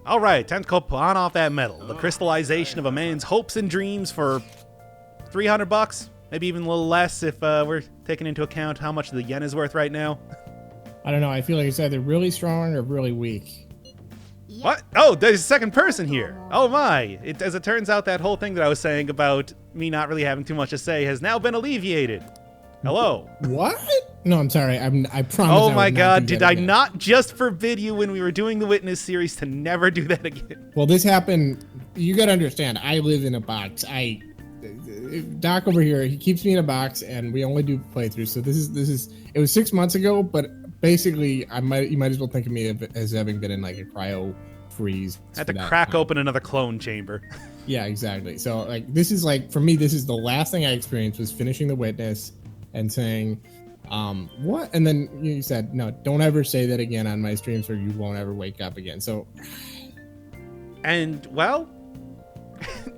All right, time to pawn off that metal. The crystallization of a man's hopes and dreams for $300, maybe even a little less if we're taking into account how much the yen is worth right now. I don't know. I feel like it's either really strong or really weak. What? Oh, there's a second person here. Oh my. As it turns out, that whole thing that I was saying about me not really having too much to say has now been alleviated. Hello. What? No, I'm sorry. I promise. Oh my God. Did I not just forbid you when we were doing the Witness series to never do that again? Well, this happened. You got to understand. I live in a box. Doc over here, he keeps me in a box and we only do playthroughs. So this is, it was 6 months ago, but basically you might as well think of me as having been in like a cryo freeze. I had to crack open another clone chamber. Yeah, exactly. So like, this is like, for me, this is the last thing I experienced was finishing The Witness and saying, what? And then you said, no, don't ever say that again on my streams or you won't ever wake up again. So. And well,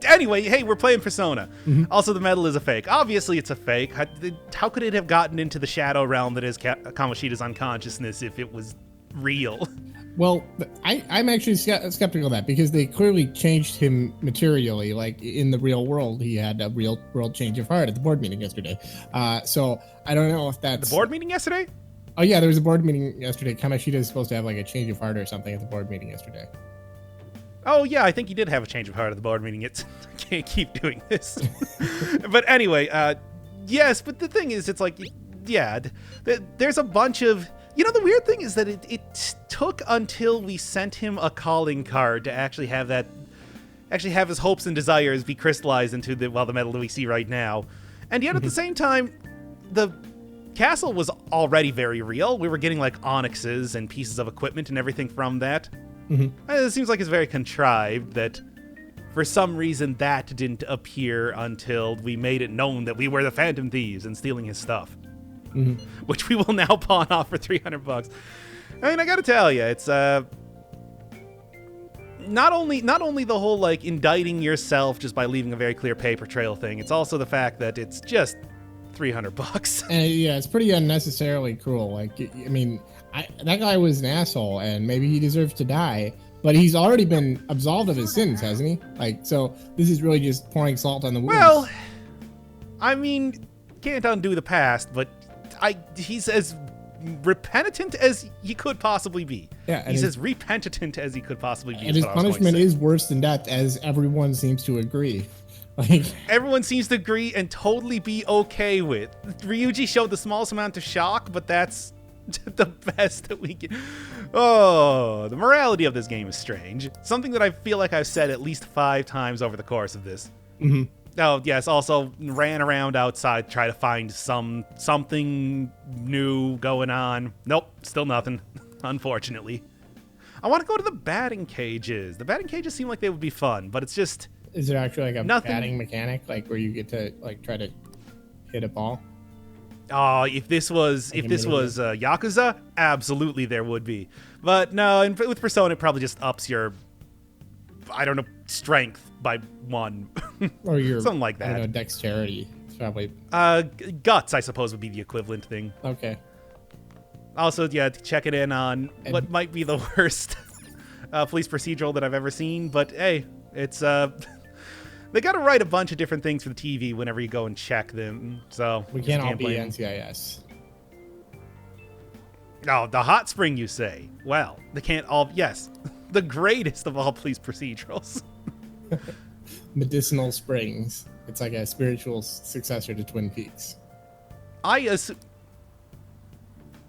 anyway, hey, we're playing Persona. Mm-hmm. Also, the medal is a fake. Obviously, it's a fake. How could it have gotten into the shadow realm that is Kamoshida's unconsciousness if it was real? Well, I'm actually skeptical of that because they clearly changed him materially. Like in the real world, he had a real world change of heart at the board meeting yesterday. So I don't know if that's... The board meeting yesterday? Oh, yeah, there was a board meeting yesterday. Kamashida is supposed to have like a change of heart or something at the board meeting yesterday. Oh, yeah, I think he did have a change of heart at the board meeting. I can't keep doing this. But anyway, yes, but the thing is, it's like, yeah, there's a bunch of... You know, the weird thing is that it took until we sent him a calling card to actually have his hopes and desires be crystallized into the medal that we see right now. And yet at the same time, the castle was already very real. We were getting like onyxes and pieces of equipment and everything from that. Mm-hmm. It seems like it's very contrived that for some reason that didn't appear until we made it known that we were the Phantom Thieves and stealing his stuff. Mm-hmm. Which we will now pawn off for $300. I mean, I gotta tell you, it's not only the whole like indicting yourself just by leaving a very clear paper trail thing. It's also the fact that it's just $300. And yeah, it's pretty unnecessarily cruel. Like, I mean, that guy was an asshole, and maybe he deserves to die. But he's already been absolved of his sins, hasn't he? Like, so this is really just pouring salt on the wound. Well, I mean, can't undo the past, but he's as repentant as he could possibly be. Yeah, he's as repentant as he could possibly be. And his punishment is worse than death, as everyone seems to agree. Like, everyone seems to agree and totally be okay with. Ryuji showed the smallest amount of shock, but that's the best that we can. Oh, the morality of this game is strange. Something that I feel like I've said at least 5 times over the course of this. Mm-hmm. Oh, yes, also ran around outside to try to find something new going on. Nope, still nothing, unfortunately. I want to go to the batting cages. The batting cages seem like they would be fun, but it's just... Is there actually like a batting mechanic, like where you get to like try to hit a ball? Oh, if this was Yakuza, absolutely there would be. But no, with Persona, it probably just ups your, I don't know, strength by 1. Or your something like that. I don't know, dexterity. It's probably guts, I suppose, would be the equivalent thing. Okay. Also, yeah, checking in on what might be the worst police procedural that I've ever seen, but hey, it's they got to write a bunch of different things for the TV whenever you go and check them. So we can't all be NCIS. Oh, the hot spring, you say? Well, they can't all. Yes, the greatest of all police procedurals. Medicinal Springs. It's like a spiritual successor to Twin Peaks. I assume.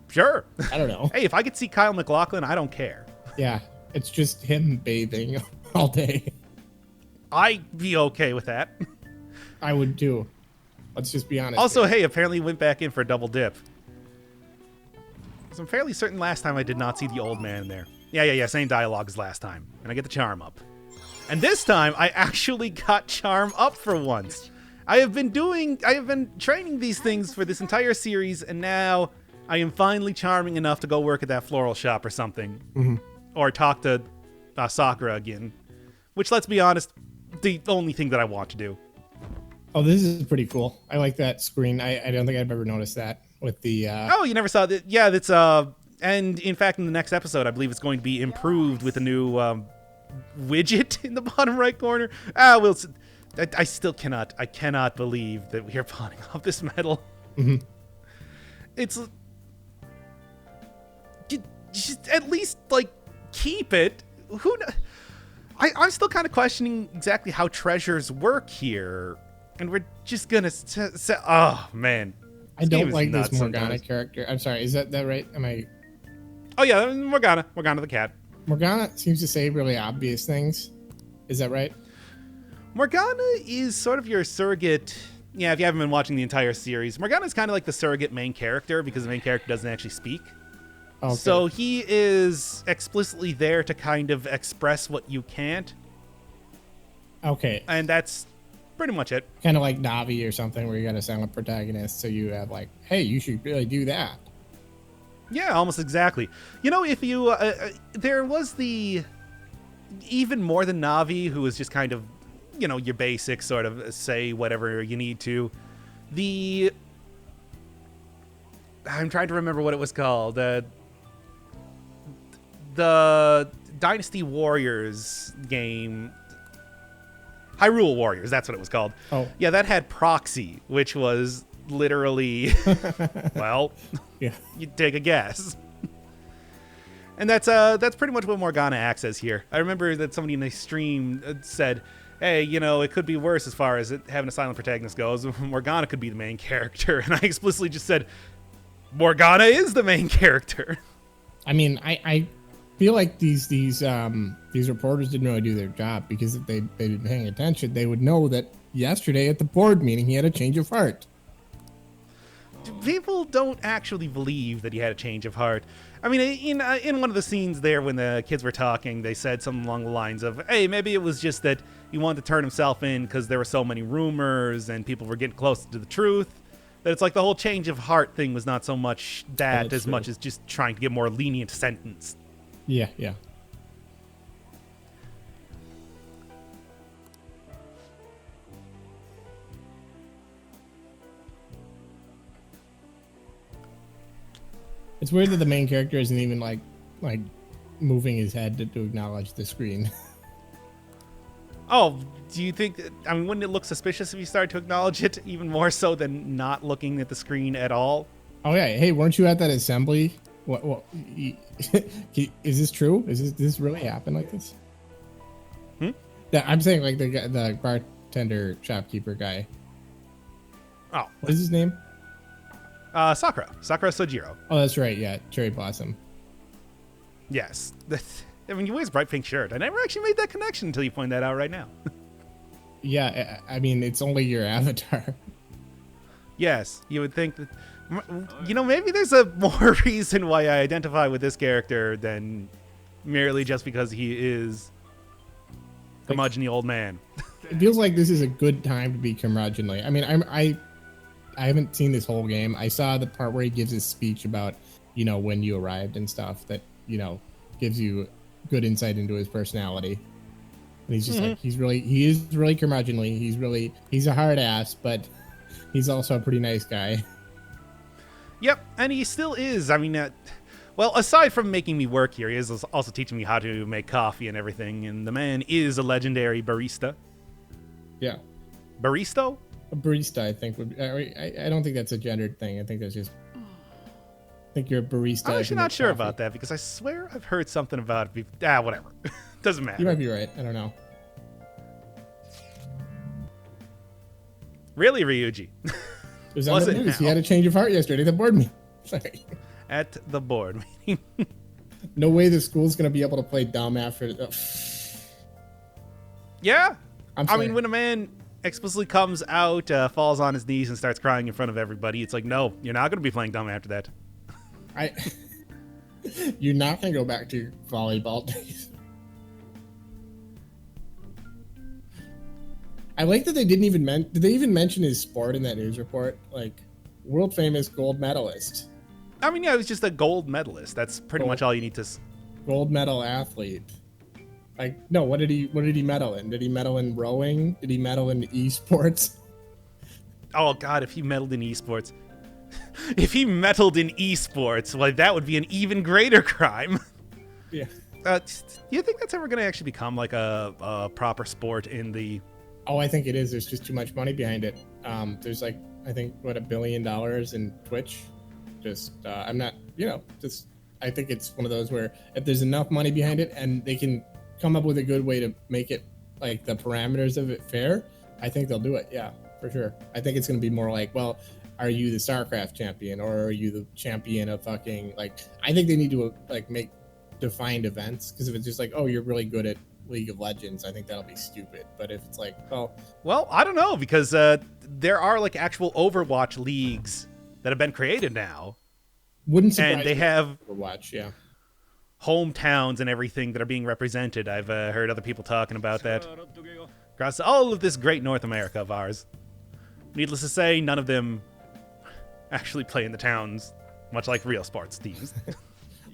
Sure. I don't know. Hey, if I could see Kyle MacLachlan, I don't care. Yeah, it's just him bathing all day. I'd be okay with that. I would too. Let's just be honest. Also, hey, apparently went back in for a double dip. I'm fairly certain last time I did not see the old man there. Yeah, same dialogue as last time. And I get the charm up. And this time, I actually got charm up for once. I have been training these things for this entire series, and now I am finally charming enough to go work at that floral shop or something. Mm-hmm. Or talk to Sakura again. Which, let's be honest, the only thing that I want to do. Oh, this is pretty cool. I like that screen. I don't think I've ever noticed that with the... Oh, you never saw that? Yeah, that's... And in fact, in the next episode, I believe it's going to be improved with a new widget in the bottom right corner. I still cannot. I cannot believe that we are pawning off this medal. Mm-hmm. It's just at least like keep it. Who? I'm still kind of questioning exactly how treasures work here, and we're just gonna say, oh man. I don't like this Morgana character. I'm sorry, is that right? Am I? Oh yeah, Morgana the cat. Morgana seems to say really obvious things. Is that right? Morgana is sort of your surrogate. Yeah, if you haven't been watching the entire series, Morgana is kind of like the surrogate main character because the main character doesn't actually speak. Okay. So he is explicitly there to kind of express what you can't. Okay. And that's pretty much it. Kind of like Navi or something where you got a silent protagonist, so you have like, hey, you should really do that. Yeah, almost exactly. You know, if you... there was the... Even more than Navi, who was just kind of, you know, your basic sort of say whatever you need to. I'm trying to remember what it was called. The Dynasty Warriors game... Hyrule Warriors, that's what it was called. Oh. Yeah, that had Proxy, which was literally... well... Yeah. You take a guess. And that's pretty much what Morgana acts as here. I remember that somebody in the stream said, hey, you know, it could be worse as far as it having a silent protagonist goes. Morgana could be the main character. And I explicitly just said, Morgana is the main character. I mean, I feel like these reporters didn't really do their job, because if they'd been paying attention, they would know that yesterday at the board meeting he had a change of heart. People don't actually believe that he had a change of heart. I mean, in one of the scenes there when the kids were talking, they said something along the lines of, hey, maybe it was just that he wanted to turn himself in because there were so many rumors and people were getting close to the truth. That it's like the whole change of heart thing was not so much that as much as just trying to get more lenient sentence. Yeah, yeah. It's weird that the main character isn't even like moving his head to acknowledge the screen. Oh, do you think that, I mean, wouldn't it look suspicious if you started to acknowledge it even more so than not looking at the screen at all? Oh yeah, hey, weren't you at that assembly? What is this true? Is this really happen like this? I'm saying like the bartender shopkeeper guy. Oh, what is his name? Sakura Sojiro. Oh, that's right. Yeah, Cherry Blossom. Yes. I mean, he wears a bright pink shirt. I never actually made that connection until you point that out right now. Yeah, I mean, it's only your avatar. Yes, you would think that... You know, maybe there's a more reason why I identify with this character than merely just because he is curmudgeon-y old man. It feels like this is a good time to be curmudgeonly. I mean, I haven't seen this whole game. I saw the part where he gives his speech about, you know, when you arrived and stuff that, you know, gives you good insight into his personality. And he's just like, he is really curmudgeonly. He's a hard ass, but he's also a pretty nice guy. Yep, and he still is. I mean, well, aside from making me work here, he is also teaching me how to make coffee and everything. And the man is a legendary barista. Yeah. Baristo? A barista, I think, would. I don't think that's a gendered thing. I think that's just. I think you're a barista. I'm actually not sure about that because I swear I've heard something about it. Whatever. Doesn't matter. You might be right. I don't know. Really, Ryuji? It was on the news. He had a change of heart yesterday at the board meeting. Sorry. At the board meeting. No way the school's going to be able to play dumb after. Yeah. I mean, when a man explicitly comes out, falls on his knees, and starts crying in front of everybody, it's like, no, you're not going to be playing dumb after that. You're not going to go back to your volleyball days. I like that they didn't even did they even mention his sport in that news report? Like, world famous gold medalist. I mean, yeah, he was just a gold medalist. That's pretty much all you need to. Gold medal athlete. Like, no, what did he medal in? Did he medal in rowing? Did he medal in esports? Oh God, if he medaled in esports. If he meddled in esports, well, that would be an even greater crime. Yeah. Do you think that's ever going to actually become like a proper sport in the... Oh, I think it is. There's just too much money behind it. There's like, I think, what, $1 billion in Twitch. I'm not, I think it's one of those where if there's enough money behind it and they can come up with a good way to make it like the parameters of it fair, I think they'll do it. Yeah, for sure. I think it's going to be more like, well, are you the StarCraft champion or are you the champion of fucking, like, I think they need to like make defined events, because if it's just like, oh, you're really good at League of Legends, I think that'll be stupid. But if it's like, well, I don't know, because there are like actual Overwatch leagues that have been created now. Wouldn't surprise and they me. have Overwatch, yeah, hometowns and everything that are being represented. I've heard other people talking about that across all of this great North America of ours. Needless to say, none of them actually play in the towns, much like real sports teams.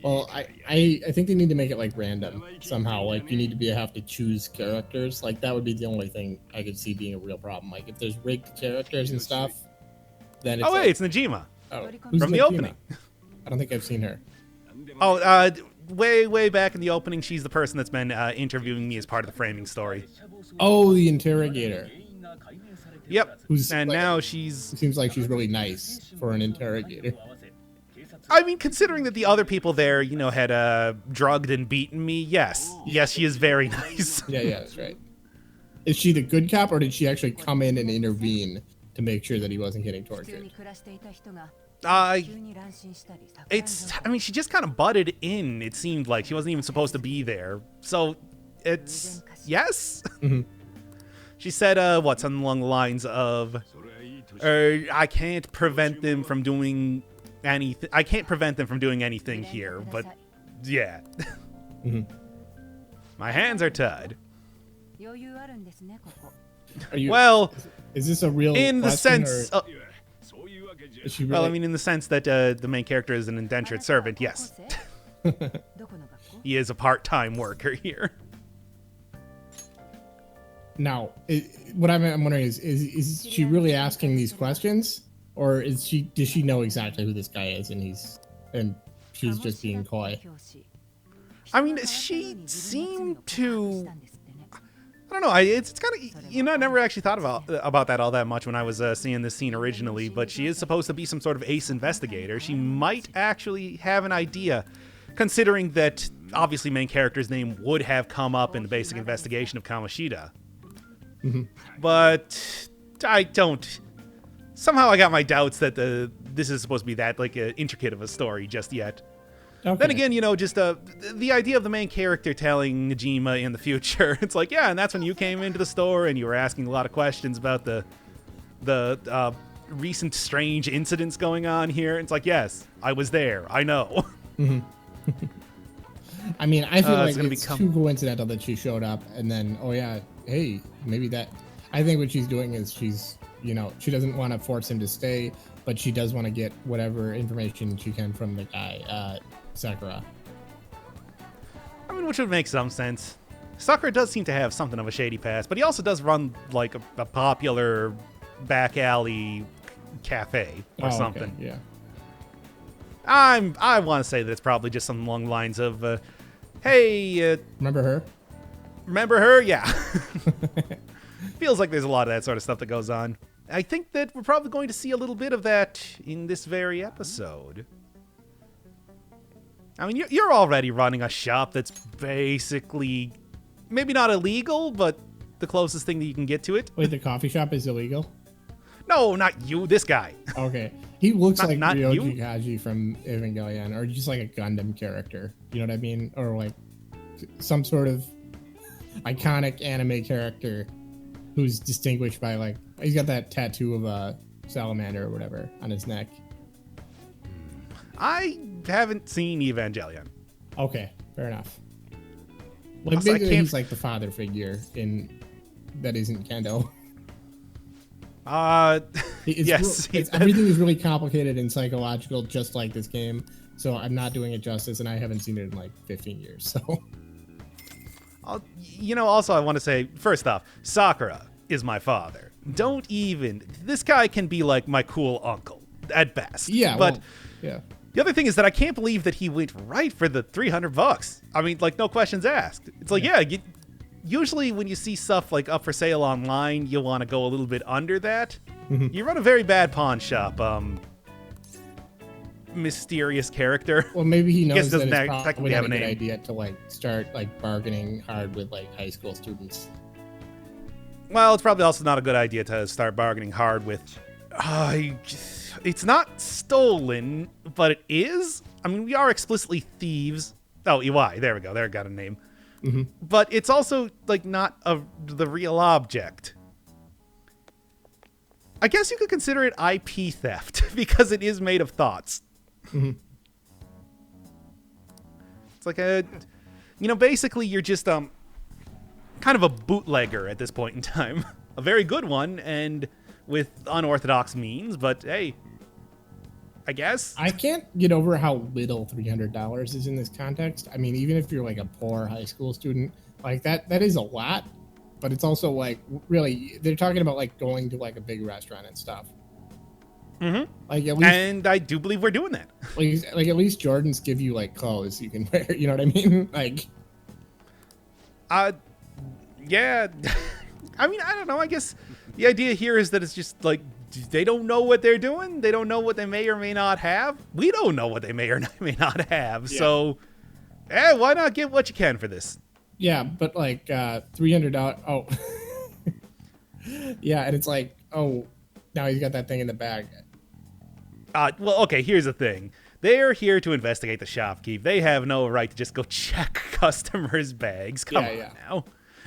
Well, I think they need to make it like random somehow. Like you need to have to choose characters. Like that would be the only thing I could see being a real problem. Like if there's rigged characters and stuff, then it's it's Najima. Oh, who's from the Najima? opening. I don't think I've seen her. Oh, way back in the opening, she's the person that's been interviewing me as part of the framing story. Oh, the interrogator. Yep. And now she's... Seems like she's really nice for an interrogator. I mean, considering that the other people there, had drugged and beaten me, yes. Yes, she is very nice. Yeah, that's right. Is she the good cop, or did she actually come in and intervene to make sure that he wasn't getting tortured? She just kind of butted in, it seemed like. She wasn't even supposed to be there. So, it's... Yes? Mm-hmm. She said, something along the lines of, I can't prevent them from doing anything. I can't prevent them from doing anything here, but yeah. Mm-hmm. My hands are tied. Well, is this a real in the sense? Really... in the sense that the main character is an indentured servant. Yes, he is a part-time worker here. Now, what I'm wondering is she really asking these questions, or does she know exactly who this guy is, and she's just being coy? I mean, she seemed to... I don't know. It's kind of... I never actually thought about that all that much when I was seeing this scene originally, but she is supposed to be some sort of ace investigator. She might actually have an idea, considering that obviously main character's name would have come up in the basic investigation of Kamoshida. Mm-hmm. But I don't... Somehow I got my doubts that this is supposed to be that intricate of a story just yet. Okay. Then again, just the idea of the main character telling Najima in the future, it's like, yeah, and that's when you came into the store and you were asking a lot of questions about the recent strange incidents going on here. It's like, yes, I was there. I know. Mm-hmm. I mean, I feel like it's too coincidental that she showed up and then, oh yeah, hey, maybe that... I think what she's doing is she's, she doesn't want to force him to stay, but she does want to get whatever information she can from the guy, Sakura. I mean, which would make some sense. Sakura does seem to have something of a shady past, but he also does run like a popular back alley cafe or something. Okay. Yeah. I want to say that it's probably just something along the lines of, hey, remember her? Remember her? Yeah. Feels like there's a lot of that sort of stuff that goes on. I think that we're probably going to see a little bit of that in this very episode. I mean, you're already running a shop that's basically, maybe not illegal, but the closest thing that you can get to it. Wait, the coffee shop is illegal? No, not you, this guy. Okay. He looks like Ryoji Kaji from Evangelion, or just like a Gundam character. You know what I mean? Or like some sort of iconic anime character who's distinguished by, like, he's got that tattoo of a salamander or whatever on his neck. I haven't seen Evangelion. Okay, fair enough. Like, maybe he's like the father figure that isn't Kendo. Yes. Everything is really complicated and psychological, just like this game. So I'm not doing it justice, and I haven't seen it in like 15 years. So, also I want to say, first off, Sakura is my father. This guy can be like my cool uncle at best. Yeah, but yeah. The other thing is that I can't believe that he went right for the $300. I mean, like, no questions asked. It's like, yeah, usually when you see stuff like up for sale online, you'll want to go a little bit under that. You run a very bad pawn shop, mysterious character. Well, maybe he knows that doesn't it's technically probably have not a a good name. idea to like start like bargaining hard with like high school students. Well, it's probably also not a good idea to start bargaining hard with. It's not stolen, but it is. I mean, we are explicitly thieves. Oh, EY. There we go. There, got a name. But it's also like not the real object. I guess you could consider it IP theft because it is made of thoughts. It's like basically you're just kind of a bootlegger at this point in time. A very good one and with unorthodox means, but hey, I guess. I can't get over how little $300 is in this context. I mean, even if you're like a poor high school student, like that is a lot, but it's also like really they're talking about like going to like a big restaurant and stuff. Like at least, and I do believe we're doing that. Like at least Jordans give you like clothes you can wear. You know what I mean? Like, yeah. I mean, I don't know. I guess the idea here is that it's just like they don't know what they're doing. They don't know what they may or may not have. We don't know what they may or may not have. Yeah. So, why not get what you can for this? Yeah, but like $300. Oh, yeah, and it's like, oh, now he's got that thing in the bag. Well, okay. Here's the thing. They're here to investigate the shopkeep. They have no right to just go check customers' bags. Come on now.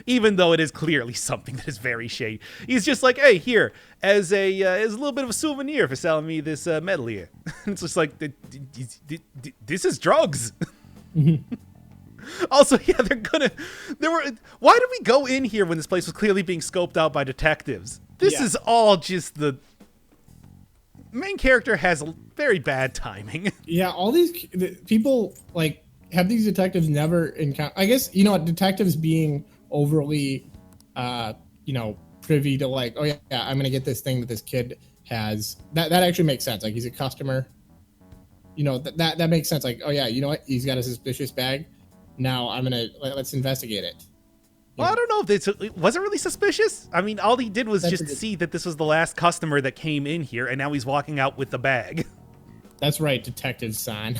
Even though it is clearly something that is very shady. He's just like, hey, here, as a little bit of a souvenir for selling me this medal here. It's just like, this is drugs. Also, yeah, why did we go in here when this place was clearly being scoped out by detectives? This is all just the main character has very bad timing. Yeah, all these people, like, have these detectives never encountered, I guess, detectives being overly privy to like, oh yeah, I'm gonna get this thing that this kid has, that actually makes sense. Like, he's a customer, that makes sense. Like, oh yeah, you know what, he's got a suspicious bag, now let's investigate it. Well, I don't know if it wasn't really suspicious. I mean, all he did was just see that this was the last customer that came in here, and now he's walking out with the bag. That's right, Detective San.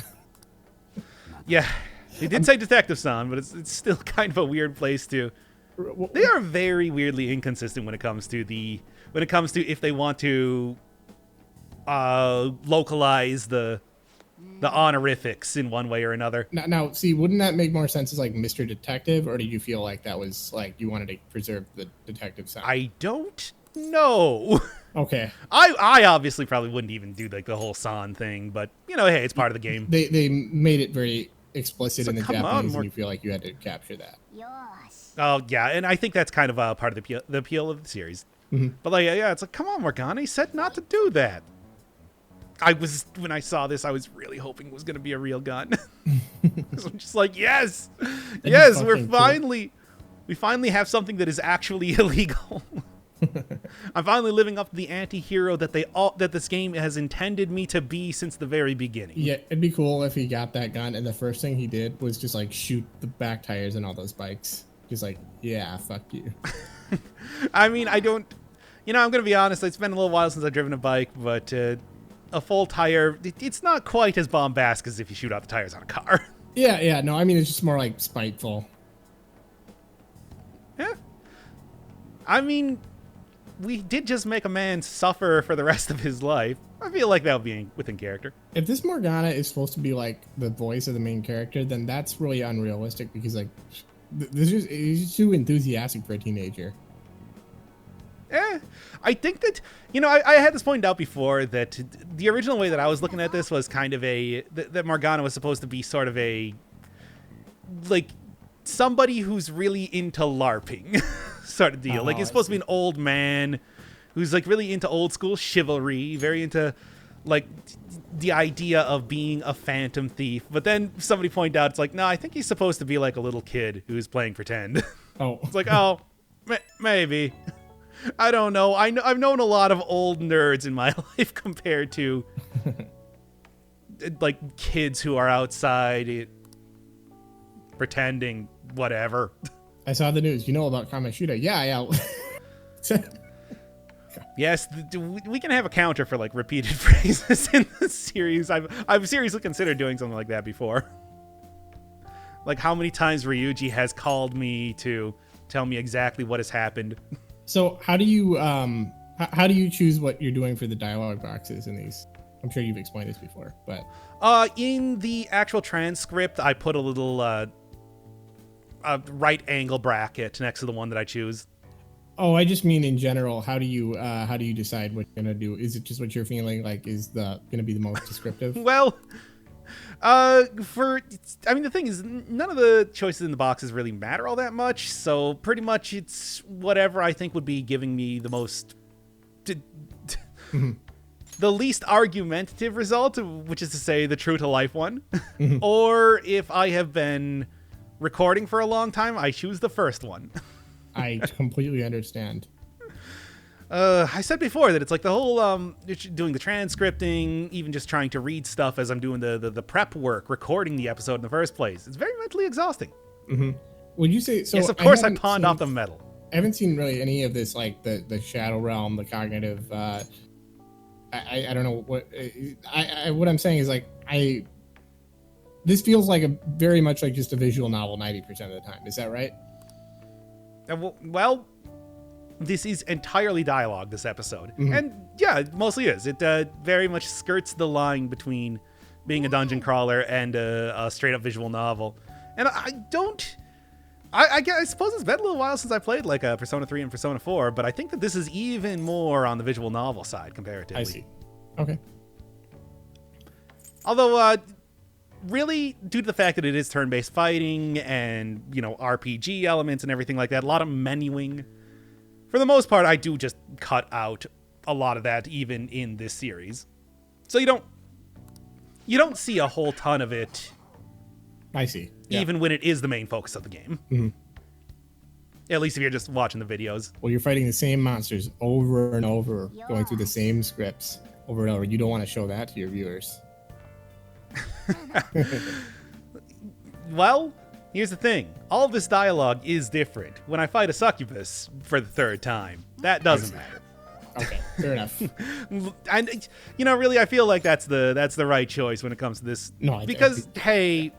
Yeah, he did say Detective San, but it's still kind of a weird place to. They are very weirdly inconsistent when it comes to if they want to localize the honorifics in one way or another. Now, see, wouldn't that make more sense as like Mr. Detective, or did you feel like that was like you wanted to preserve the detective sound? I don't know. Okay. I obviously probably wouldn't even do like the whole San thing, but hey, it's part of the game. They made it very explicit in the Japanese, and you feel like you had to capture that. Oh yeah, and I think that's kind of part of the appeal of the series. But like, yeah, it's like, come on, Morgana, he said not to do that. When I saw this, I was really hoping it was going to be a real gun. I'm just like, yes, we finally have something that is actually illegal. I'm finally living up to the anti-hero that this game has intended me to be since the very beginning. Yeah, it'd be cool if he got that gun and the first thing he did was just like shoot the back tires on all those bikes. Just like, yeah, fuck you. I mean, I'm going to be honest, it's been a little while since I've driven a bike, but a full tire, it's not quite as bombastic as if you shoot out the tires on a car. Yeah, no, I mean, it's just more like spiteful. Yeah. I mean, we did just make a man suffer for the rest of his life. I feel like that would be within character. If this Morgana is supposed to be like the voice of the main character, then that's really unrealistic because like he's too enthusiastic for a teenager. I think that, I had this pointed out before that the original way that I was looking at this was kind of that Morgana was supposed to be sort of like somebody who's really into LARPing sort of deal. Like, he's supposed to be an old man who's like really into old school chivalry, very into like the idea of being a phantom thief. But then somebody pointed out, it's like, no, I think he's supposed to be like a little kid who's playing pretend. Oh, it's like, oh, maybe. I don't know. I've known a lot of old nerds in my life compared to like kids who are outside pretending whatever. I saw the news. You know about Kamoshida? Yeah. Yes, we can have a counter for like repeated phrases in the series. I've seriously considered doing something like that before. Like how many times Ryuji has called me to tell me exactly what has happened. So how do you choose what you're doing for the dialogue boxes in these? I'm sure you've explained this before, but in the actual transcript, I put a little right angle bracket next to the one that I choose. Oh, I just mean in general. How do you decide what you're gonna do? Is it just what you're feeling like is gonna be the most descriptive? Well, I mean, the thing is, none of the choices in the boxes really matter all that much. So pretty much, it's whatever I think would be giving me the most, the least argumentative result, which is to say, the true to life one. Or if I have been recording for a long time, I choose the first one. I completely understand. I said before that it's like the whole doing the transcripting, even just trying to read stuff as I'm doing the prep work, recording the episode in the first place. It's very mentally exhausting. Would you say so? Yes, of course I pawned off the metal. I haven't seen really any of this, like the shadow realm, the cognitive. I don't know what what I'm saying is like this feels like very much like just a visual novel 90% of the time. Is that right? Well, this is entirely dialogue, this episode. And yeah, it mostly is. It very much skirts the line between being a dungeon crawler and a straight up visual novel. And I suppose it's been a little while since I played like Persona 3 and Persona 4, but I think that this is even more on the visual novel side comparatively. I see. Okay. Although, really, due to the fact that it is turn-based fighting and, RPG elements and everything like that, a lot of menuing. For the most part, I do just cut out a lot of that even in this series. So you don't see a whole ton of it. I see. Even when it is the main focus of the game. At least if you're just watching the videos. Well, you're fighting the same monsters over and over, going through the same scripts over and over. You don't want to show that to your viewers. Well, here's the thing. All of this dialogue is different. When I fight a succubus for the third time, that doesn't matter. Okay, fair enough. And really, I feel like that's the right choice when it comes to this. No, because hey,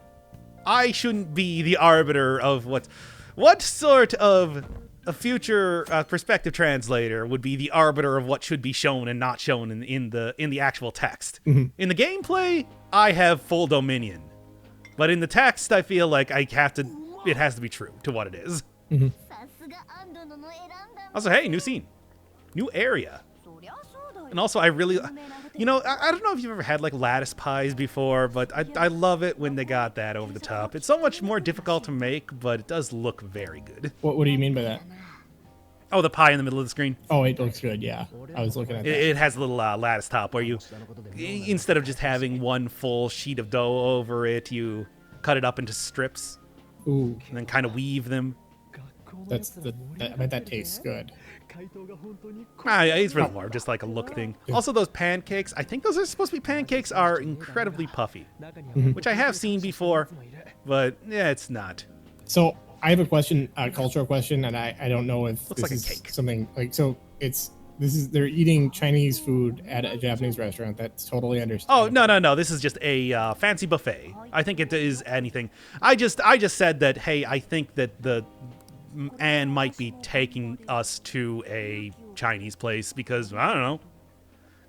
I shouldn't be the arbiter of what sort of a future perspective translator would be the arbiter of what should be shown and not shown in the actual text. In the gameplay, I have full dominion. But in the text, I feel like it has to be true to what it is. Also, hey, new scene. New area. And also, I really, I don't know if you've ever had like lattice pies before, but I love it when they got that over the top. It's so much more difficult to make, but it does look very good. What do you mean by that? Oh, the pie in the middle of the screen. Oh, it looks good, yeah. I was looking at that. It has a little lattice top where you, instead of just having one full sheet of dough over it, you cut it up into strips. Ooh. And then kind of weave them. I bet that tastes good. It's really more just like a look thing. Also, those pancakes, I think those are supposed to be pancakes, are incredibly puffy. Which I have seen before, but yeah, it's not. So I have a question, a cultural question, and I don't know if Looks this like a is cake. Something like, so they're eating Chinese food at a Japanese restaurant. That's totally understandable. Oh, no. This is just a fancy buffet. I think it is anything. I just said that, hey, I think that Anne might be taking us to a Chinese place because, I don't know,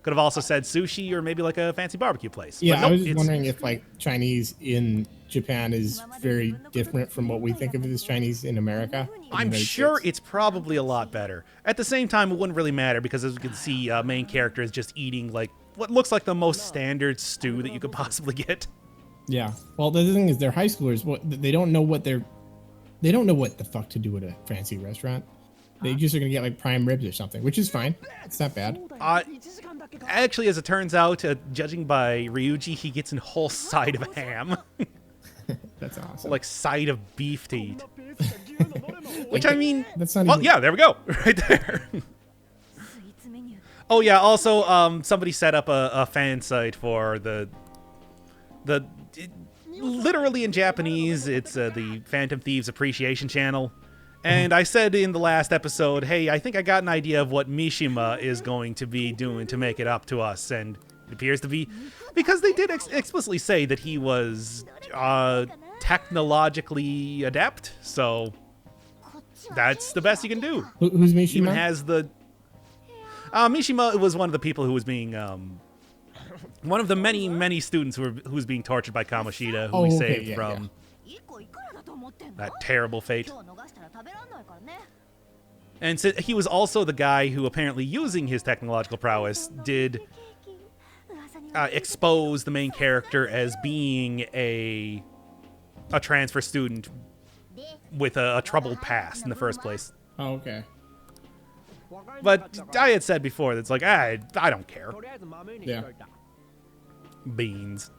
could have also said sushi or maybe like a fancy barbecue place. Yeah, nope, I was just wondering if like Chinese in Japan is very different from what we think of as Chinese in America. I'm sure it's probably a lot better. At the same time, it wouldn't really matter because, as you can see, main character is just eating like what looks like the most standard stew that you could possibly get. Yeah. Well, the thing is, they're high schoolers. They don't know what the fuck to do at a fancy restaurant. They just are gonna get like prime ribs or something, which is fine. It's not bad. Actually, as it turns out, judging by Ryuji, he gets a whole side of ham. That's awesome. Like side of beef to eat. Which I mean, that's not. Well, yeah, there we go, right there. Oh yeah. Also, somebody set up a fan site for the The literally in Japanese, it's the Phantom Thieves Appreciation Channel. And I said in the last episode, hey, I think I got an idea of what Mishima is going to be doing to make it up to us. And it appears to be because they did explicitly say that he was technologically adept. So that's the best you can do. Who's Mishima? Even has the... Mishima was one of the people who was being... one of the many, many students who was being tortured by Kamoshida, who we saved from that terrible fate. And so he was also the guy who apparently, using his technological prowess, did expose the main character as being a transfer student with a troubled past in the first place. Oh, okay. But I had said before, that's like, I don't care. Yeah. Beans.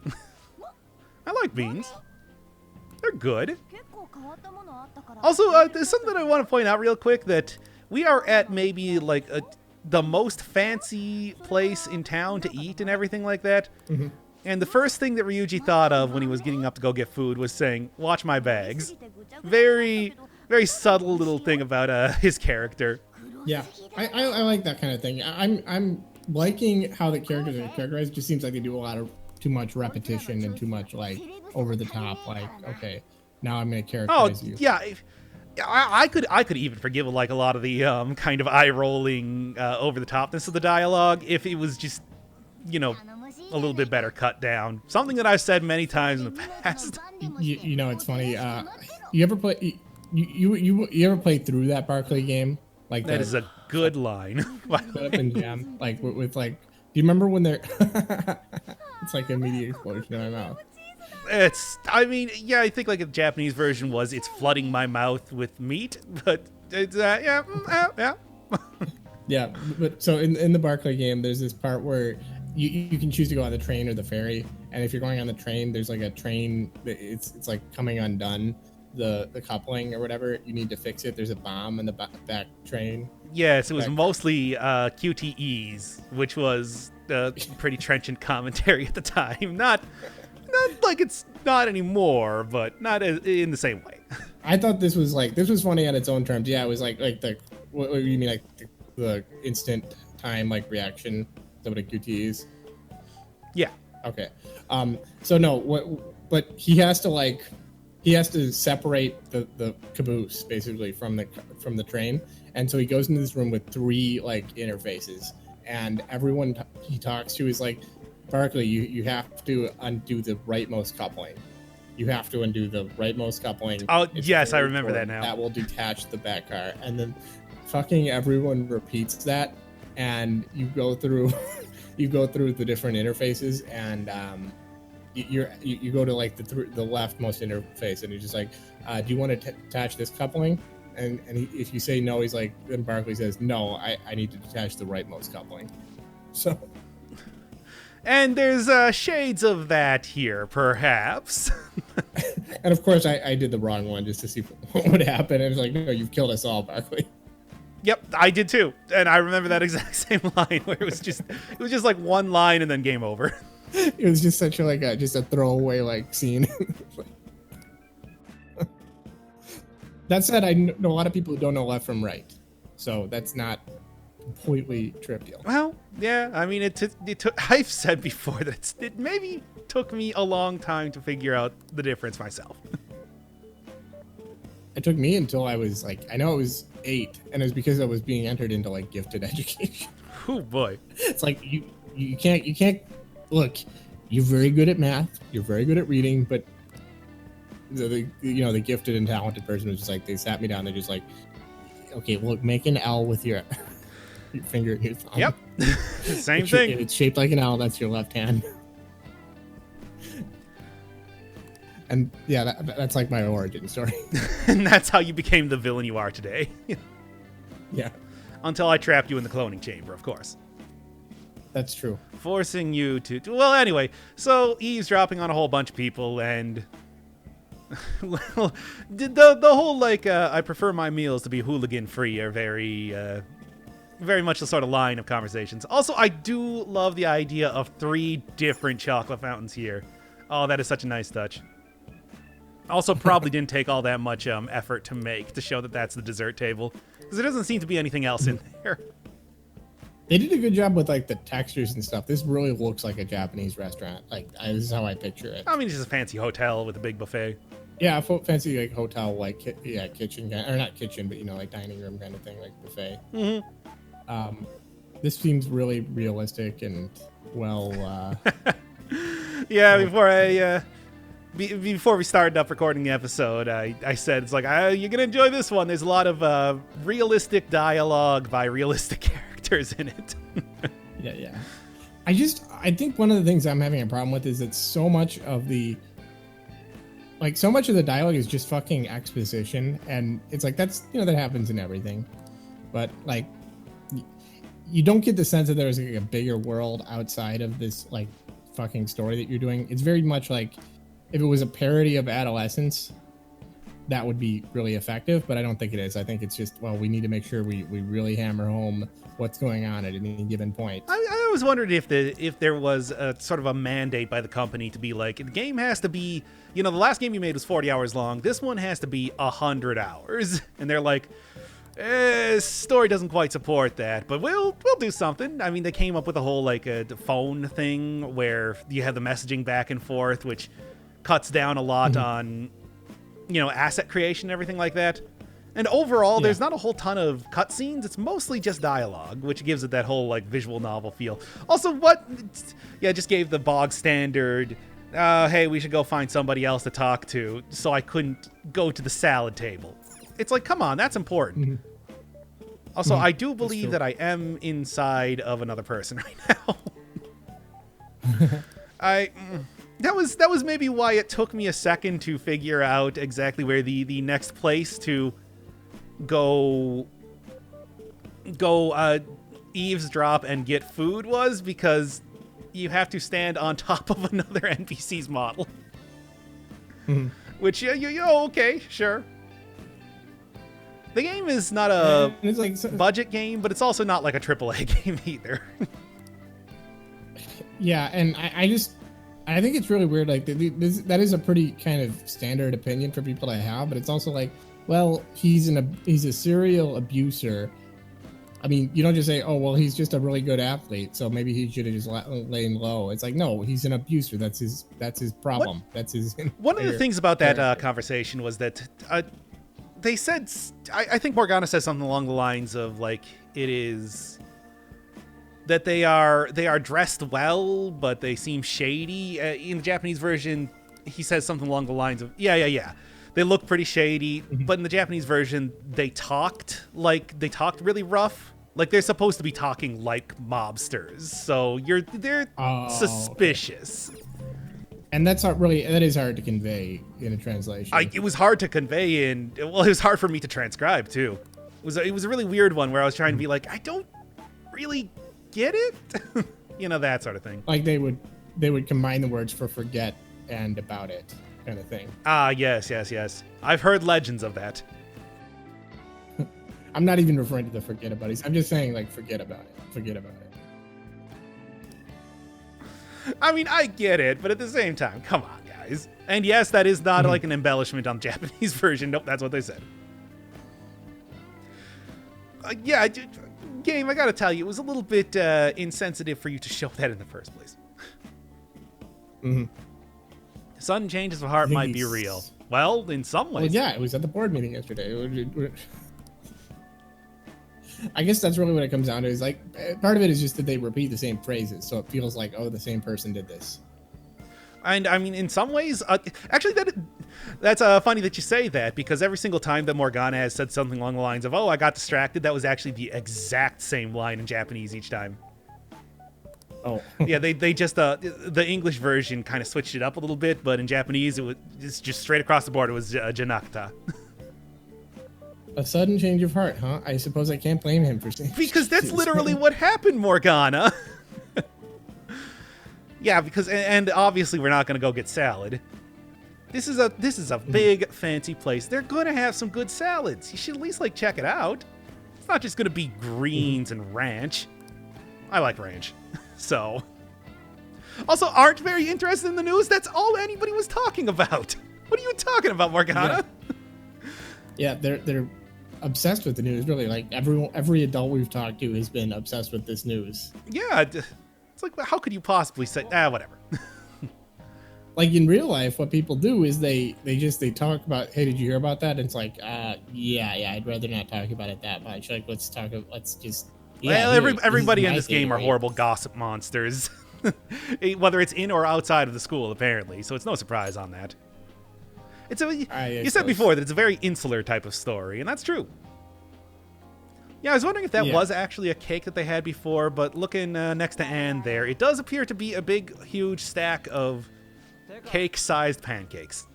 I like beans. They're good. Also, there's something that I want to point out real quick, that we are at maybe like the most fancy place in town to eat and everything like that. Mm-hmm. And the first thing that Ryuji thought of when he was getting up to go get food was saying, watch my bags. Very, very subtle little thing about his character. Yeah, I like that kind of thing. I'm liking how the characters are characterized. It just seems like they do a lot of too much repetition and too much like over the top. Like, okay, now I'm gonna characterize you. Yeah, I could even forgive like a lot of the kind of eye rolling over the topness of the dialogue if it was just, you know, a little bit better cut down. Something that I've said many times in the past. You know, it's funny. You ever play? You ever play through that Barclay game? Like that is a good line. Put up and jam, like with like. Do you remember when they're? It's like a media explosion in my mouth. I mean, yeah, I think like a Japanese version was it's flooding my mouth with meat, but it's yeah. Yeah, but so in the Barclay game, there's this part where you can choose to go on the train or the ferry, and if you're going on the train, there's like a train. It's like coming undone. The coupling or whatever, you need to fix it. There's a bomb in the back train. Yes, it was mostly QTEs, which was pretty trenchant commentary at the time. Not like it's not anymore, but not in the same way. I thought this was funny on its own terms. Yeah, it was like the what do you mean, like the instant time like reaction? Is that what a QTE is? Yeah. Okay. So no, but he has to separate the caboose basically from the train, and so he goes into this room with 3 like interfaces, and everyone he talks to is like, Barclay, you have to undo the rightmost coupling. You have to undo the rightmost coupling. Oh, yes, I remember that now. That will detach the back car, and then fucking everyone repeats that, and you go through the different interfaces, and you go to like the leftmost interface, and you're just like, do you want to attach this coupling? And if you say no, he's like, then Barclay says, no, I need to detach the rightmost coupling. So, and there's shades of that here, perhaps. And of course, I did the wrong one just to see what would happen. And it's like, no, you've killed us all, Barclay. Yep, I did too, and I remember that exact same line where it was just like one line and then game over. It was just such a just a throwaway like scene. That said, I know a lot of people who don't know left from right, so that's not completely trivial. Well, yeah, I mean, it took. I've said before that it maybe took me a long time to figure out the difference myself. It took me until I was like, I know I was 8, and it was because I was being entered into like gifted education. Oh boy, it's like you can't. Look, you're very good at math, you're very good at reading, but the gifted and talented person was just like, they sat me down, they're just like, okay, look, make an L with your finger and your thumb. Yep. Same thing. It's shaped like an L, that's your left hand. And yeah, that's like my origin story. And that's how you became the villain you are today. Yeah. Until I trapped you in the cloning chamber, of course. That's true. Forcing you to... Well, anyway, so eavesdropping on a whole bunch of people, and... well, the whole, like, I prefer my meals to be hooligan-free are very much the sort of line of conversations. Also, I do love the idea of 3 different chocolate fountains here. Oh, that is such a nice touch. Also, probably didn't take all that much effort to make to show that that's the dessert table, because there doesn't seem to be anything else in there. They did a good job with like the textures and stuff. This really looks like a Japanese restaurant. Like this is how I picture it. I mean, it's just a fancy hotel with a big buffet. Yeah, fancy like hotel, like kitchen, or not kitchen, but like dining room kind of thing, like buffet. Mm-hmm. This seems really realistic and well. Yeah, before we started up recording the episode, I said it's like you're gonna enjoy this one. There's a lot of realistic dialogue by realistic characters in it. Yeah. I think one of the things I'm having a problem with is that so much of the dialogue is just fucking exposition, and it's like that's that happens in everything, but like you don't get the sense that there's like a bigger world outside of this like fucking story that you're doing. It's very much like if it was a parody of adolescence, that would be really effective, but I don't think it is. I think it's just, well, we need to make sure we really hammer home what's going on at any given point. I always wondered if there was a sort of a mandate by the company to be like, the game has to be, the last game you made was 40 hours long. This one has to be 100 hours. And they're like, story doesn't quite support that, but we'll do something. I mean, they came up with a whole like a phone thing where you have the messaging back and forth, which cuts down a lot on, asset creation and everything like that. And overall, there's not a whole ton of cutscenes. It's mostly just dialogue, which gives it that whole like visual novel feel. Also, just gave the bog standard, hey, we should go find somebody else to talk to, so I couldn't go to the salad table. It's like, come on, that's important. Also, I do believe that I am inside of another person right now. That was maybe why it took me a second to figure out exactly where the next place to go eavesdrop and get food was, because you have to stand on top of another NPC's model. Which, okay, sure. The game is not a budget game, but it's also not like a AAA game either. Yeah, and I think it's really weird. Like that is a pretty kind of standard opinion for people to have, but it's also like, well, he's a serial abuser. I mean, you don't just say, oh, well, he's just a really good athlete, so maybe he should have just lain low. It's like, no, he's an abuser. That's his problem. That's his. One of the things about that conversation was that they said, I think Morgana says something along the lines of like, it is that they are dressed well, but they seem shady. In the Japanese version, he says something along the lines of, yeah. They look pretty shady, but in the Japanese version, they talked really rough. Like they're supposed to be talking like mobsters, so they're suspicious. Okay. And that is hard to convey in a translation. It was hard to convey it was hard for me to transcribe too. It was a really weird one where I was trying to be like, I don't really get it. That sort of thing. Like they would combine the words for forget and about it kind of thing. Yes. I've heard legends of that. I'm not even referring to the forget about it. I'm just saying like forget about it. I mean, I get it, but at the same time, come on, guys. And yes, that is not like an embellishment on the Japanese version. Nope, that's what they said. Game, I gotta tell you, it was a little bit insensitive for you to show that in the first place. Sudden changes of heart might be real. Well, in some ways. Well, yeah, it was at the board meeting yesterday. I guess that's really what it comes down to. Is like part of it is just that they repeat the same phrases, so it feels like, oh, the same person did this. And I mean, in some ways, actually, that's funny that you say that, because every single time that Morgana has said something along the lines of, "Oh, I got distracted," that was actually the exact same line in Japanese each time. Oh. Yeah, they just the English version kind of switched it up a little bit, but in Japanese it's just straight across the board. It was janakta. A sudden change of heart, huh? I suppose I can't blame him for saying. Because that's literally what happened, Morgana. Yeah, because and obviously we're not gonna go get salad. This is a big fancy place. They're gonna have some good salads. You should at least like check it out. It's not just gonna be greens and ranch. I like ranch. So, Also, aren't very interested in the news. That's all anybody was talking about. What are you talking about, Morgana? Yeah, they're obsessed with the news. Really, like every adult we've talked to has been obsessed with this news. Yeah, it's like, how could you possibly say? Whatever. Like in real life, what people do is they talk about, hey, did you hear about that? And it's like, yeah, I'd rather not talk about it that much. Like, let's just. Yeah, well, everybody in this game are horrible gossip monsters, whether it's in or outside of the school, apparently. So it's no surprise on that. You said before that it's a very insular type of story, and that's true. Yeah, I was wondering if that was actually a cake that they had before, but looking next to Anne there, it does appear to be a big, huge stack of cake-sized pancakes.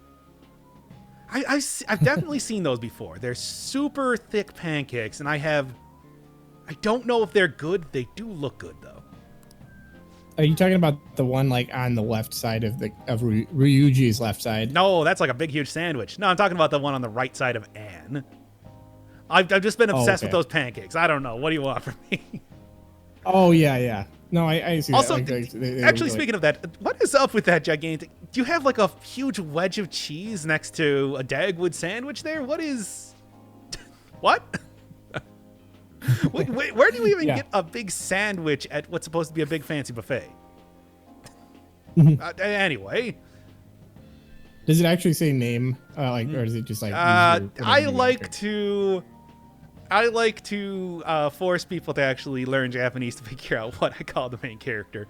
I've definitely seen those before. They're super thick pancakes, and I don't know if they're good. They do look good, though. Are you talking about the one like on the left side of Ryuji's left side? No, that's like a big, huge sandwich. No, I'm talking about the one on the right side of Anne. I've just been obsessed with those pancakes. I don't know. What do you want from me? Oh, yeah. No, I see also, that. Like, actually, speaking of that, what is up with that gigantic... Do you have, like, a huge wedge of cheese next to a Dagwood sandwich there? What is... What? Wait, where do you even get a big sandwich at what's supposed to be a big fancy buffet? Anyway... Does it actually say name? Or is it just like... I like to force people to actually learn Japanese to figure out what I call the main character,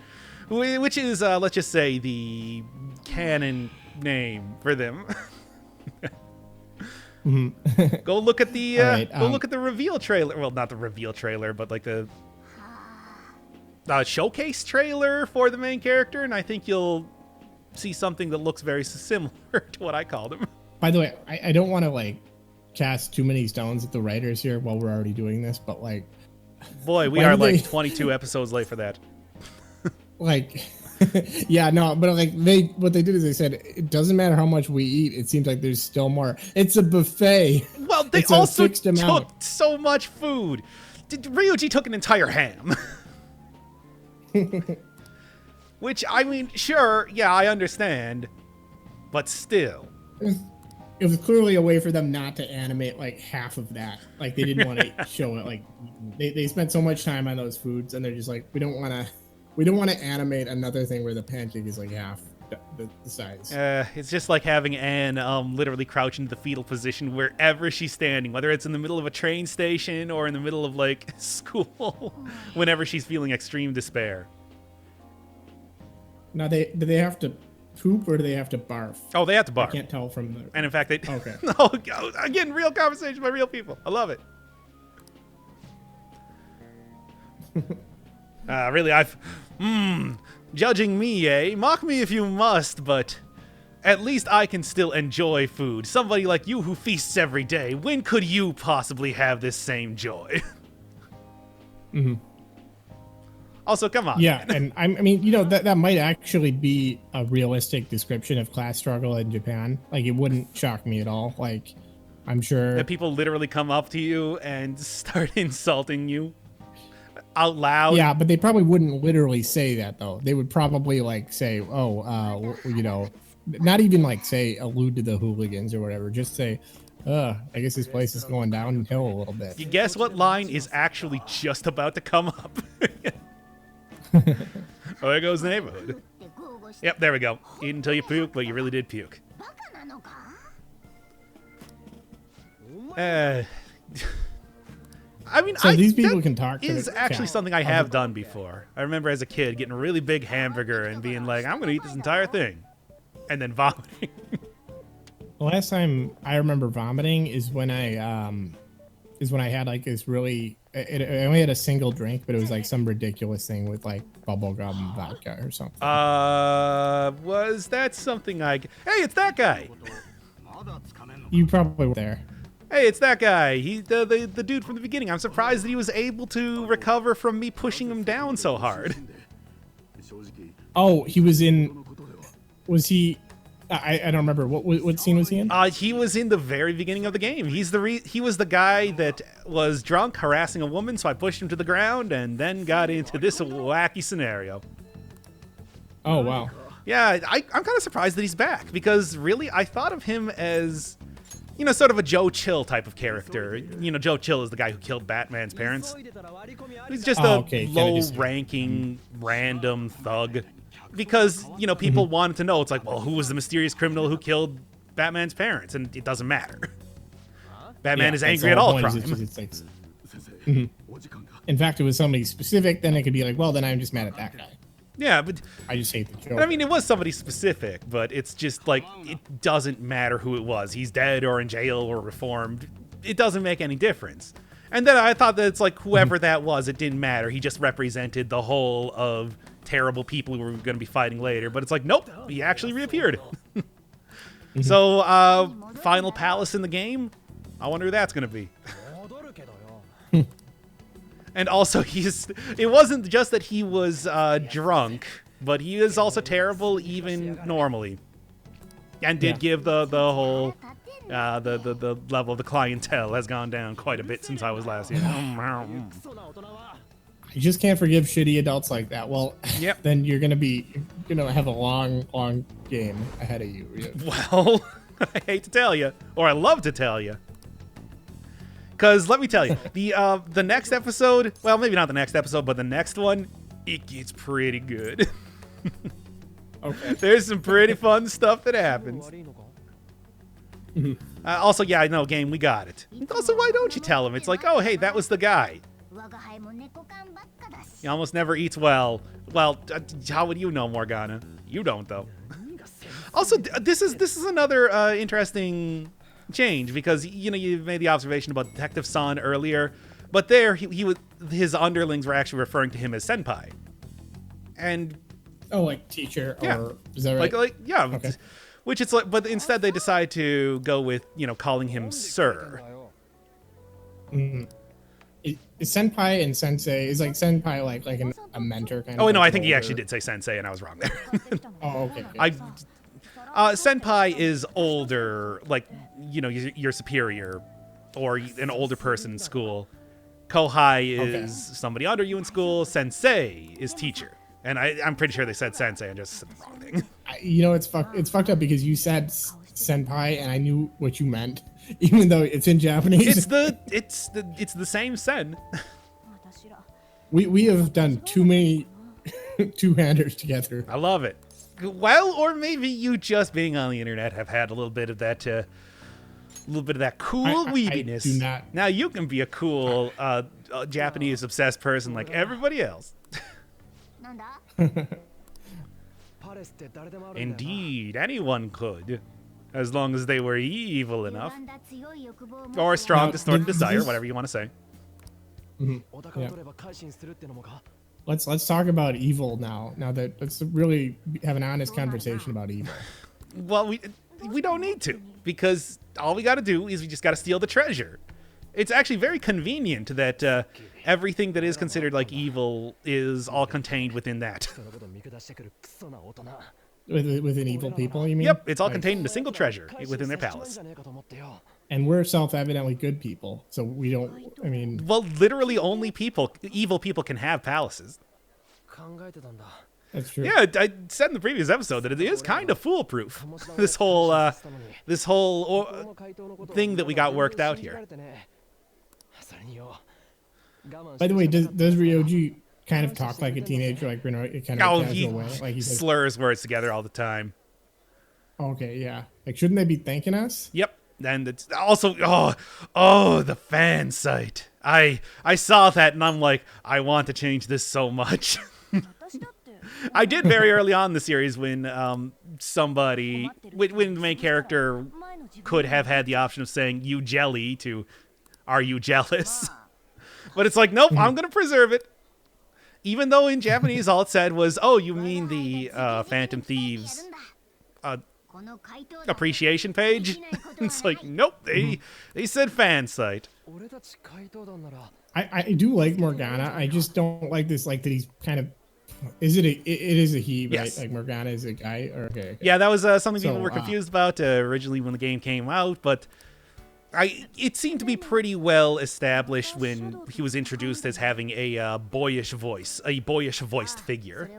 which is, let's just say, the canon name for them. Go look at the look at the reveal trailer. Well, not the reveal trailer, but like the showcase trailer for the main character, and I think you'll see something that looks very similar to what I called him. By the way, I don't want to like cast too many stones at the writers here while we're already doing this, but like, boy, we are like 22 episodes late for that. Like, yeah, no, but like what they did is they said it doesn't matter how much we eat. It seems like there's still more. It's a buffet. Well, they also took so much food. Ryuji took an entire ham. Which, I mean, sure, yeah, I understand, but still. It was clearly a way for them not to animate like half of that. Like they didn't want to show it. Like they spent so much time on those foods, and they're just like, we don't want to animate another thing where the pancake is like half the size. It's just like having Anne literally crouch into the fetal position wherever she's standing, whether it's in the middle of a train station or in the middle of like school, whenever she's feeling extreme despair. Now, do they have to poop or do they have to barf? Oh, they have to barf. I can't tell from the... And in fact, they... Okay. No, again, real conversation by real people. I love it. Really, judging me, eh? Mock me if you must, but at least I can still enjoy food. Somebody like you who feasts every day, when could you possibly have this same joy? Also, come on. Yeah, and I mean, you know, that might actually be a realistic description of class struggle in Japan. Like, it wouldn't shock me at all. Like, I'm sure... That people literally come up to you and start insulting you out loud. Yeah, but they probably wouldn't literally say that, though. They would probably, like, say, you know, not even, like, say, allude to the hooligans or whatever. Just say, I guess this place is going downhill a little bit. You guess what line is actually just about to come up? Oh, there goes the neighborhood. Yep, there we go. Eat until you puke, but you really did puke. I mean, so these people can talk. Is actually something I have done before. I remember as a kid getting a really big hamburger and being like, I'm going to eat this entire thing. And then vomiting. The last time I remember vomiting is when I had like this really... I only had a single drink, but it was like some ridiculous thing with like bubblegum vodka or something. Was that something Hey, it's that guy. You probably were there. Hey, it's that guy. He the dude from the beginning. I'm surprised that he was able to recover from me pushing him down so hard. Oh, he was in... Was he... I don't remember. What scene was he in? He was in the very beginning of the game. He was the guy that was drunk, harassing a woman, so I pushed him to the ground and then got into this wacky scenario. Oh wow. Yeah, I'm kind of surprised that he's back, because really I thought of him as, sort of a Joe Chill type of character. Joe Chill is the guy who killed Batman's parents. He's just a low-ranking, random thug. Because, people wanted to know. It's like, well, who was the mysterious criminal who killed Batman's parents? And it doesn't matter. Batman is angry at all crime. In fact, it was somebody specific, then it could be like, well, then I'm just mad at that guy. Yeah, but I just hate the Joker. I mean, it was somebody specific, but it's just like, it doesn't matter who it was. He's dead or in jail or reformed. It doesn't make any difference. And then I thought that it's like, whoever that was, it didn't matter. He just represented the whole of terrible people who were going to be fighting later. But it's like, nope, he actually reappeared. So, final palace in the game? I wonder who that's going to be. And also, it wasn't just that he was drunk, but he is also terrible even normally. And did give the whole, the level of the clientele has gone down quite a bit since I was last here. I just can't forgive shitty adults like that. Well, yep. Then you're going to have a long game ahead of you. Well, I hate to tell you, or I love to tell you. Because let me tell you, the next episode, well, maybe not the next episode, but the next one, it gets pretty good. Okay. There's some pretty fun stuff that happens. Also, yeah, I know, game, we got it. Also, why don't you tell him? It's like, oh, hey, that was the guy. He almost never eats well. Well, how would you know, Morgana? You don't, though. Also, this is another interesting change, because you made the observation about Detective San earlier, but there his underlings were actually referring to him as senpai, and like teacher, or is that right? Like yeah, okay. Which it's like, but instead they decide to go with calling him sir. Is senpai and sensei is like senpai like a mentor kind of? Oh no, I think he actually did say sensei, and I was wrong there. Oh okay. Senpai is older, like, your superior, or an older person in school. Kohai is somebody under you in school. Sensei is teacher. And I'm pretty sure they said sensei and just said the wrong thing. It's fucked up because you said senpai and I knew what you meant, even though it's in Japanese. It's the same sen. We have done too many two-handers together. I love it. Well, or maybe you just being on the internet have had a little bit of that cool weebiness. I do not. Now you can be a cool Japanese obsessed person like everybody else. Indeed, anyone could, as long as they were evil enough, or strong, distorted desire, whatever you want to say. Yeah. Let's talk about evil now. Let's really have an honest conversation about evil. Well, we don't need to, because all we got to do is we just got to steal the treasure. It's actually very convenient that everything that is considered like evil is all contained within that. Within evil people, you mean? Yep, it's all contained in a single treasure within their palace. And we're self-evidently good people, so we don't, Well, literally only evil people can have palaces. That's true. Yeah, I said in the previous episode that it is kind of foolproof. This whole thing that we got worked out here. By the way, does Ryoji kind of talk like a teenager, like in a kind of casual way? Like he slurs words together all the time. Okay, yeah. Like, shouldn't they be thanking us? Yep. And it's also the fan site. I saw that and I'm like, I want to change this so much. I did very early on in the series when when the main character could have had the option of saying "you jelly" to "are you jealous?" But it's like, nope, I'm gonna preserve it. Even though in Japanese all it said was, "Oh, you mean the Phantom Thieves appreciation page?" It's like, nope, they said fan site. I do like Morgana. I just don't like this, like that he's kind of. It is a he, right? Yes. Like Morgana is a guy, or okay. Yeah, that was something people were confused about originally when the game came out, but it seemed to be pretty well established when he was introduced as having a boyish voiced figure.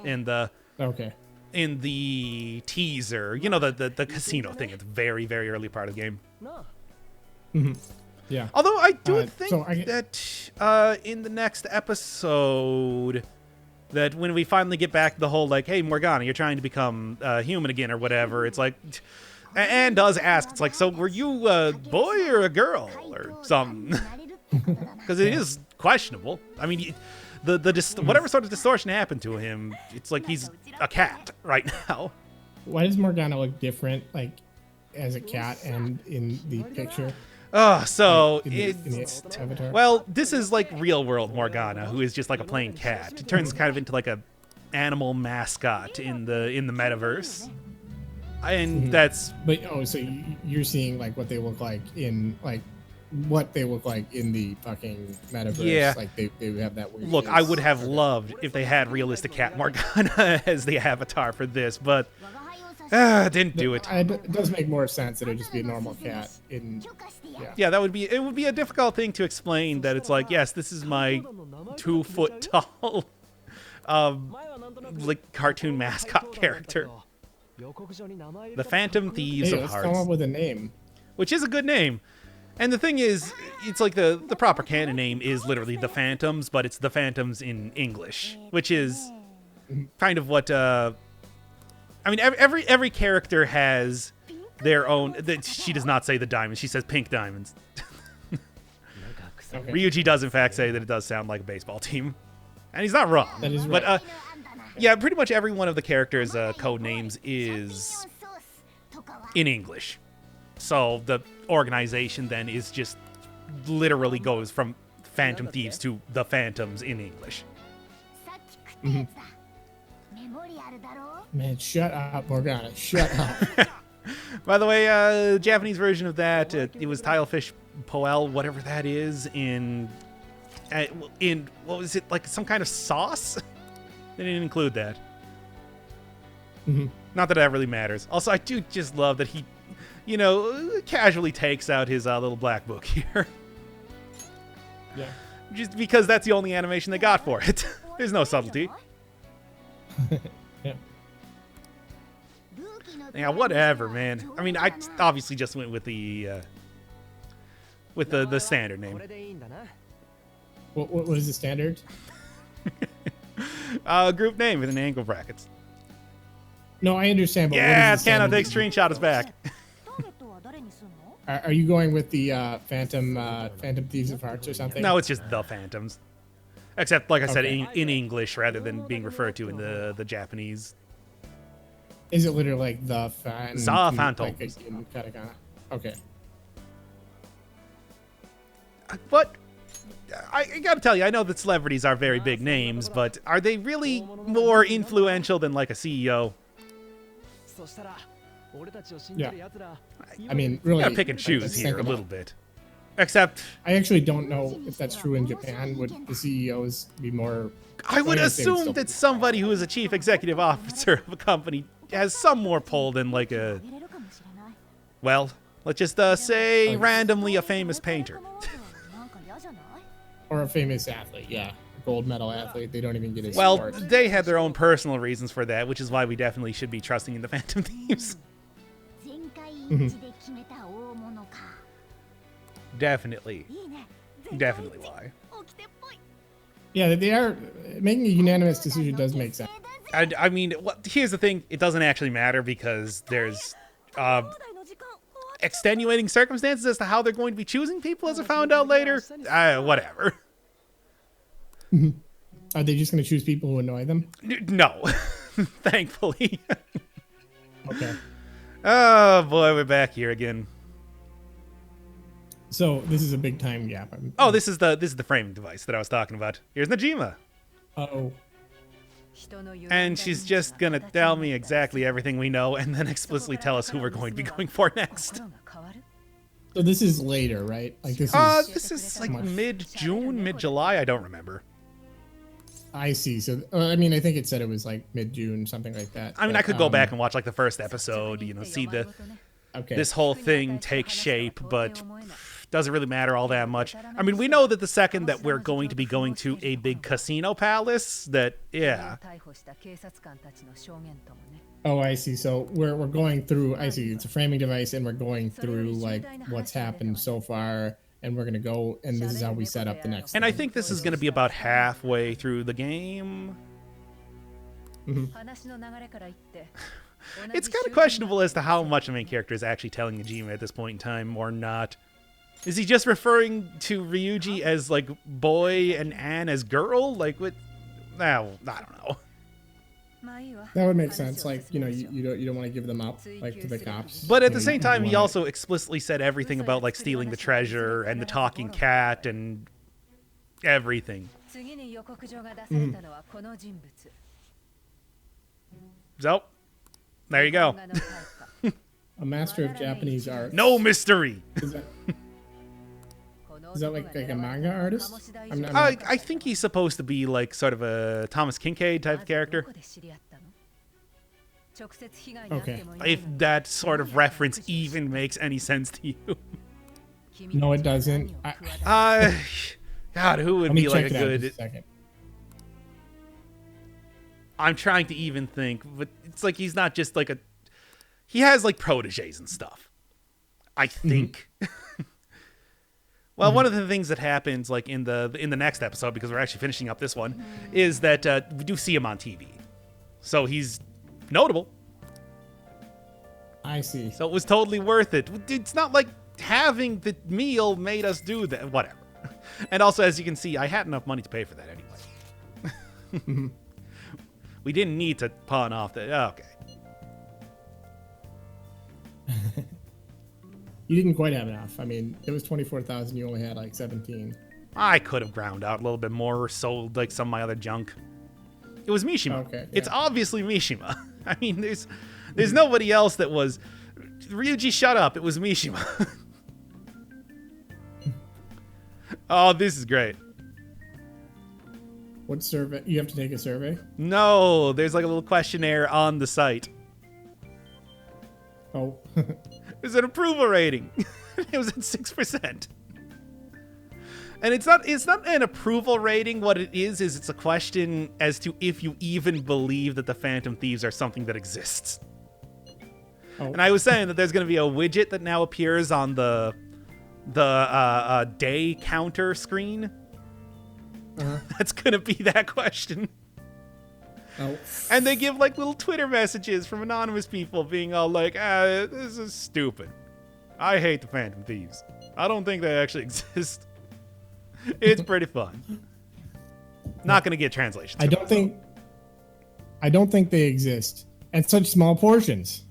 And Okay. in the teaser. You know, the casino thing at the very, very early part of the game. Hmm. Yeah. Although I do think so that in the next episode, that when we finally get back to the whole, like, hey, Morgana, you're trying to become human again or whatever, it's like, Anne does ask, it's like, so were you a boy or a girl or something? Because it is questionable. I mean, whatever sort of distortion happened to him, it's like he's a cat right now. Why does Morgana look different, like, as a cat and in the picture? So In the avatar? well, this is like real world Morgana, who is just like a plain cat. It turns kind of into like a animal mascot in the metaverse, and that's. But so you're seeing like what they look like in the fucking metaverse. Yeah. Like they have that weird. Look, face. I would have loved if they had realistic cat Morgana as the avatar for this, but didn't do it. It does make more sense that it would just be a normal cat in. Yeah, it would be a difficult thing to explain that it's like, yes, this is my 2 foot tall like cartoon mascot character. The Phantom Thieves of Let's Hearts. come up with a name. Which is a good name. And the thing is, it's like the proper canon name is literally the Phantoms, but it's the Phantoms in English, which is kind of what I mean, every character has their own. She does not say the diamonds. She says pink diamonds. Okay. Ryuji does in fact say that it does sound like a baseball team, and he's not wrong. That is right. But yeah, pretty much every one of the characters' code names is in English. So the organization then is just literally goes from Phantom Thieves to the Phantoms in English. Man, shut up, Morgana. Shut up. By the way, Japanese version of that, it was Tilefish Poel, whatever that is, in what was it, like some kind of sauce? They didn't include that. Not that that really matters. Also, I do just love that he, casually takes out his little black book here. Yeah. Just because that's the only animation they got for it. There's no subtlety. Yeah. Yeah, whatever, man. I mean, I obviously just went with the standard name. What is the standard? Group name with an angle brackets. No, I understand. But Yeah, what it's is the cannot standard? take screenshot us back. Are you going with the Phantom Thieves of Hearts or something? No, it's just the Phantoms. Except, like I said, in English rather than being referred to in the Japanese. Is it literally like the Phantom? The Phantom. Like in katakana? Okay. But I gotta tell you, I know that celebrities are very big names, but are they really more influential than like a CEO? Yeah. I mean, really. Gotta pick and choose let's here think a about little bit. Except, I actually don't know if that's true in Japan. Would the CEOs be more? I would I guess they would assume still that be. somebody who is a chief executive officer of a company has some more pull than like a, well, let's just say randomly a famous painter. Or a famous athlete, yeah. A gold medal athlete. They don't even get his Well, sport. they had their own personal reasons for that, which is why we definitely should be trusting in the Phantom Thieves. Definitely why. Yeah, they are making a unanimous decision. Does make sense. I mean, here's the thing. It doesn't actually matter because there's extenuating circumstances as to how they're going to be choosing people, as I found out later. Whatever. Are they just going to choose people who annoy them? No. Thankfully. Okay. Oh, boy, we're back here again. So this is a big time gap. Oh, this is the framing device that I was talking about. Here's Najima. Uh-oh. And she's just gonna tell me exactly everything we know and then explicitly tell us who we're going to be going for next. So this is later, right? Like this is like mid-June, mid-July, I don't remember. I see. So I mean, I think it said it was like mid-June, something like that. I mean, I could go back and watch like the first episode, see Okay. this whole thing take shape, but doesn't really matter all that much. I mean, we know that the second that we're going to be going to a big casino palace, that, yeah. Oh, I see. So we're going through. I see. It's a framing device, and we're going through like what's happened so far, and we're gonna go, and this is how we set up the next. And thing. I think this is going to be about halfway through the game. It's kind of questionable as to how much the main character is actually telling Najima at this point in time or not. Is he just referring to Ryuji as like boy and Anne as girl? Like what? No, I don't know. That would make sense. Like, you don't want to give them up like to the cops. But at the same time, he also explicitly said everything about like stealing the treasure and the talking cat and everything. So, there you go. A master of Japanese art. No mystery. Is that like a manga artist? I think he's supposed to be like sort of a Thomas Kincaid type character. Okay. If that sort of reference even makes any sense to you. No, it doesn't. God, who would be like a good... Second. I'm trying to even think, but it's like he's not just like a... He has like proteges and stuff, I think. Well, one of the things that happens like in the next episode, because we're actually finishing up this one, is that we do see him on TV. So he's notable. I see. So it was totally worth it. It's not like having the meal made us do that. Whatever. And also, as you can see, I had enough money to pay for that anyway. We didn't need to pawn off that. Okay. You didn't quite have enough. I mean, it was 24,000. You only had like 17. I could have ground out a little bit more or sold like some of my other junk. It was Mishima. Okay, yeah. It's obviously Mishima. I mean, there's nobody else that was... Ryuji, shut up. It was Mishima. Oh, this is great. What survey? You have to take a survey? No, there's like a little questionnaire on the site. Oh. There's an approval rating. It was at 6%. And it's not an approval rating. What it is it's a question as to if you even believe that the Phantom Thieves are something that exists. Oh. And I was saying that there's going to be a widget that now appears on the day counter screen. That's going to be that question. Oh. And they give like little Twitter messages from anonymous people being all like, this is stupid. I hate the Phantom Thieves. I don't think they actually exist. It's pretty fun. Not going to get translations. I don't think they exist. And such small portions.